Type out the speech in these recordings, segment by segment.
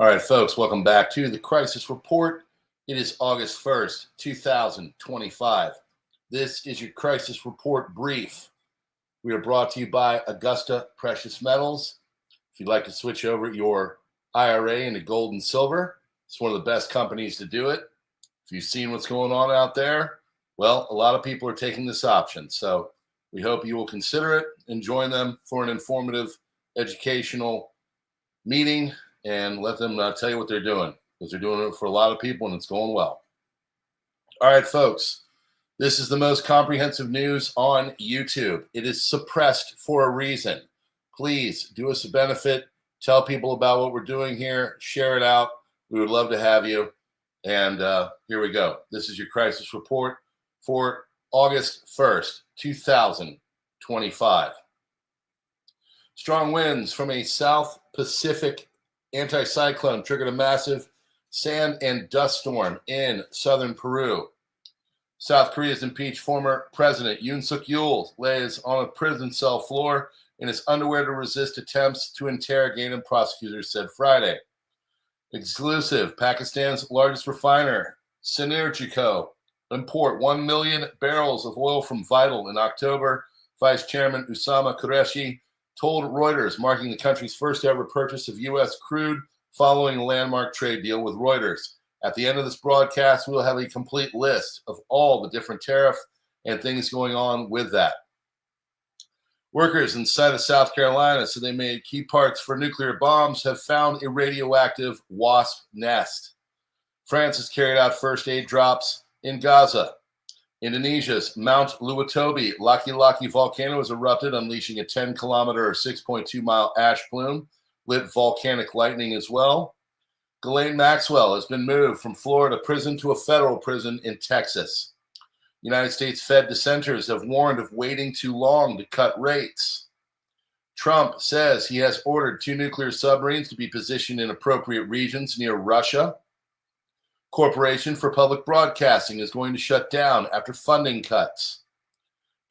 All right, folks, welcome back to the Crisis Report. It is August 1st, 2025. This is your Crisis Report brief. We are brought to you by Augusta Precious Metals. If you'd like to switch over your IRA into gold and silver, it's one of the best companies to do it. If you've seen what's going on out there, well, a lot of people are taking this option. So we hope you will consider it and join them for an informative, educational meeting and let them tell you what they're doing, because they're doing it for a lot of people and it's going well. All right, folks, this is the most comprehensive news on YouTube. It is suppressed for a reason. Please do us a benefit. Tell people about what we're doing here. Share it out. We would love to have you. And here we go. This is your Crisis Report for August 1st, 2025. Strong winds from a South Pacific anticyclone triggered a massive sand and dust storm in southern Peru. South Korea's impeached former president Yoon Suk-yeol lays on a prison cell floor in his underwear to resist attempts to interrogate him, prosecutors said Friday. Exclusive: Pakistan's largest refiner, Sinergico, import 1 million barrels of oil from Vital in October. Vice Chairman Usama Qureshi told Reuters, marking the country's first ever purchase of U.S. crude following a landmark trade deal with Reuters. At the end of this broadcast, we'll have a complete list of all the different tariff and things going on with that. Workers inside of South Carolina said they made key parts for nuclear bombs have found a radioactive wasp nest. France has carried out first aid drops in Gaza. Indonesia's Mount Luwatobi Laki-Laki volcano has erupted, unleashing a 10-kilometer or 6.2-mile ash plume, lit volcanic lightning as well. Ghislaine Maxwell has been moved from Florida prison to a federal prison in Texas. United States Fed dissenters have warned of waiting too long to cut rates. Trump says he has ordered 2 nuclear submarines to be positioned in appropriate regions near Russia. Corporation for Public Broadcasting is going to shut down after funding cuts.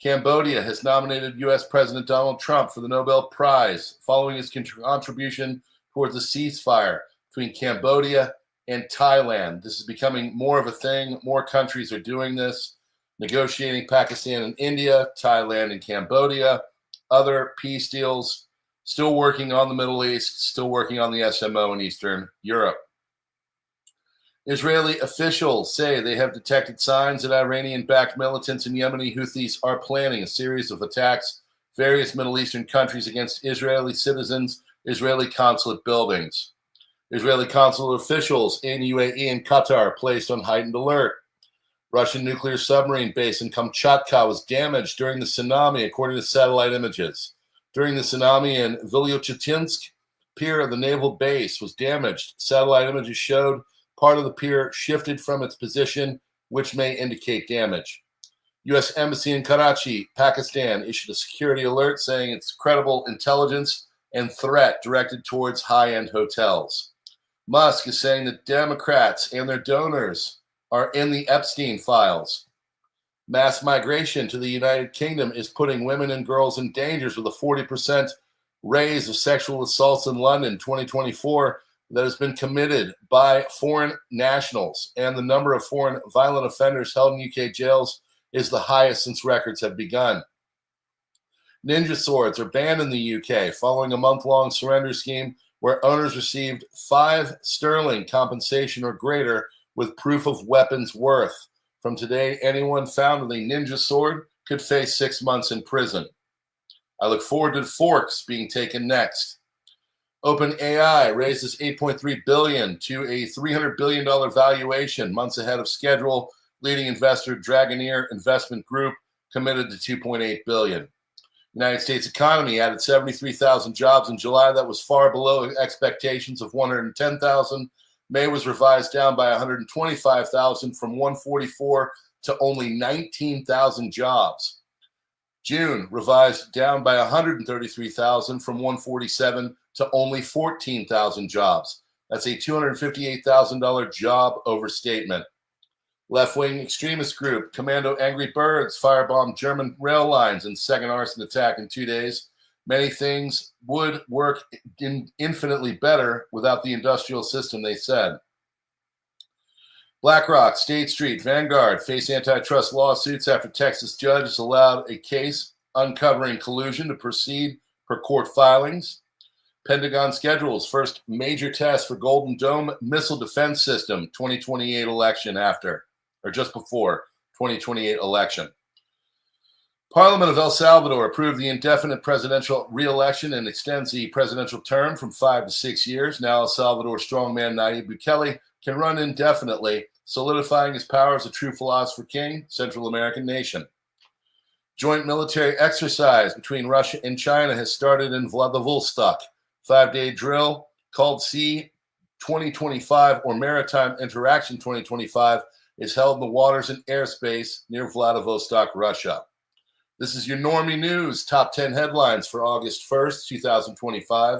Cambodia has nominated U.S. President Donald Trump for the Nobel Prize following his contribution towards a ceasefire between Cambodia and Thailand. This is becoming more of a thing. More countries are doing this, negotiating Pakistan and India, Thailand and Cambodia, other peace deals, still working on the Middle East, still working on the SMO in Eastern Europe. Israeli officials say they have detected signs that Iranian-backed militants and Yemeni Houthis are planning a series of attacks in various Middle Eastern countries against Israeli citizens, Israeli consulate buildings. Israeli consulate officials in UAE and Qatar placed on heightened alert. Russian nuclear submarine base in Kamchatka was damaged during the tsunami, according to satellite images. During the tsunami in Velyuchatinsk, pier of the naval base was damaged. Satellite images showed part of the pier shifted from its position, which may indicate damage. U.S. Embassy in Karachi, Pakistan, issued a security alert saying it's credible intelligence and threat directed towards high-end hotels. Musk is saying that Democrats and their donors are in the Epstein files. Mass migration to the United Kingdom is putting women and girls in danger, with a 40% raise of sexual assaults in London 2024 that has been committed by foreign nationals, and the number of foreign violent offenders held in UK jails is the highest since records have begun. Ninja swords are banned in the UK following a month-long surrender scheme where owners received 5 sterling compensation or greater with proof of weapons worth. From today, anyone found with a ninja sword could face 6 months in prison. I look forward to forks being taken next. OpenAI raises $8.3 billion to a $300 billion valuation, months ahead of schedule. Leading investor Dragoneer Investment Group committed to $2.8 billion. United States economy added 73,000 jobs in July. That was far below expectations of 110,000. May was revised down by 125,000 from 144 to only 19,000 jobs. June revised down by 133,000 from 147 to only 14,000 jobs. That's a $258,000 job overstatement. Left-wing extremist group Commando Angry Birds firebombed German rail lines in second arson attack in 2 days. Many things would work infinitely better without the industrial system, they said. BlackRock, State Street, Vanguard face antitrust lawsuits after Texas judge has allowed a case uncovering collusion to proceed per court filings. Pentagon schedules first major test for Golden Dome missile defense system 2028 election after, or just before 2028 election. Parliament of El Salvador approved the indefinite presidential re-election and extends the presidential term from 5 to 6 years. Now El Salvador strongman Nayib Bukele can run indefinitely, solidifying his power as a true philosopher king, Central American nation. Joint military exercise between Russia and China has started in Vladivostok. 5-day drill called Sea 2025 or Maritime Interaction 2025 is held in the waters and airspace near Vladivostok, Russia. This is your Normie News, top 10 headlines for August 1st, 2025.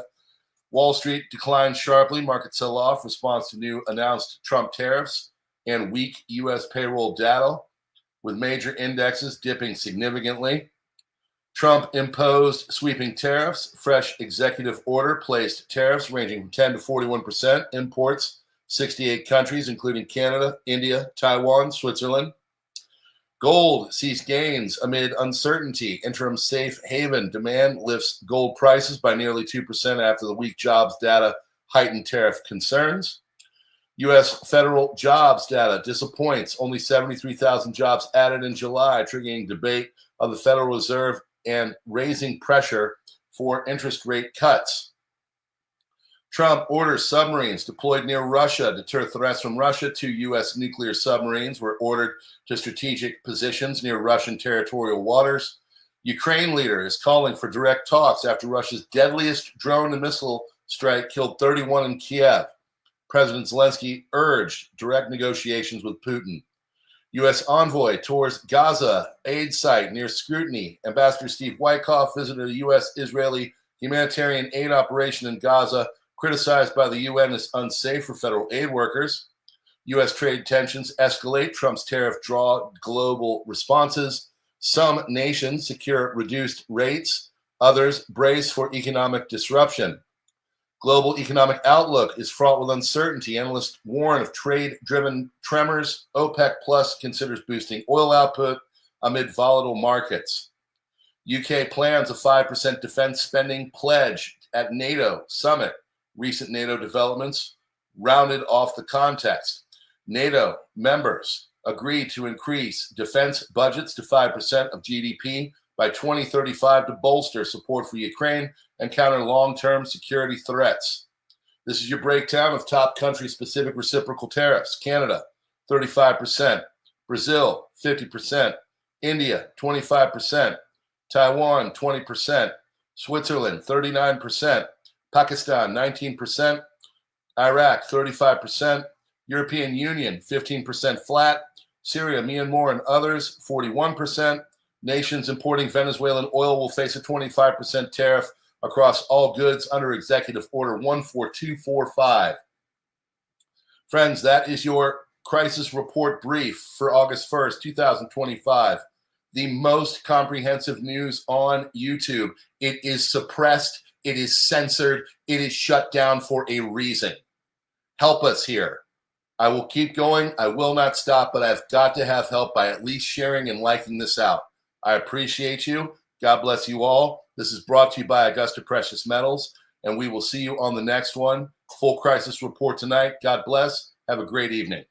Wall Street declined sharply, market sell-off, response to new announced Trump tariffs and weak U.S. payroll data, with major indexes dipping significantly. Trump imposed sweeping tariffs. Fresh executive order placed tariffs ranging from 10 to 41%. Imports, 68 countries, including Canada, India, Taiwan, Switzerland. Gold sees gains amid uncertainty. Interim safe haven demand lifts gold prices by nearly 2% after the weak jobs data heightened tariff concerns. U.S. federal jobs data disappoints. Only 73,000 jobs added in July, triggering debate of the Federal Reserve and raising pressure for interest rate cuts. Trump orders submarines deployed near Russia deter threats from Russia. 2 U.S. nuclear submarines were ordered to strategic positions near Russian territorial waters. Ukraine leader is calling for direct talks after Russia's deadliest drone and missile strike killed 31 in Kiev. President Zelensky urged direct negotiations with Putin. U.S. envoy tours Gaza aid site near scrutiny. Ambassador Steve Witkoff visited a U.S.-Israeli humanitarian aid operation in Gaza, criticized by the UN as unsafe for federal aid workers. U.S. trade tensions escalate. Trump's tariff draw global responses. Some nations secure reduced rates. Others brace for economic disruption. Global economic outlook is fraught with uncertainty. Analysts warn of trade-driven tremors. OPEC Plus considers boosting oil output amid volatile markets. UK plans a 5% defense spending pledge at NATO summit. Recent NATO developments rounded off the context. NATO members agreed to increase defense budgets to 5% of GDP by 2035 to bolster support for Ukraine and counter long-term security threats. This is your breakdown of top country-specific reciprocal tariffs. Canada, 35%. Brazil, 50%. India, 25%. Taiwan, 20%. Switzerland, 39%. Pakistan, 19%. Iraq, 35%. European Union, 15% flat. Syria, Myanmar, and others, 41%. Nations importing Venezuelan oil will face a 25% tariff across all goods under Executive Order 14245. Friends, that is your crisis report brief for August 1st, 2025. The most comprehensive news on YouTube. It is suppressed. It is censored. It is shut down for a reason. Help us here. I will keep going. I will not stop, but I've got to have help by at least sharing and liking this out. I appreciate you. God bless you all. This is brought to you by Augusta Precious Metals, and we will see you on the next one. Full crisis report tonight. God bless. Have a great evening.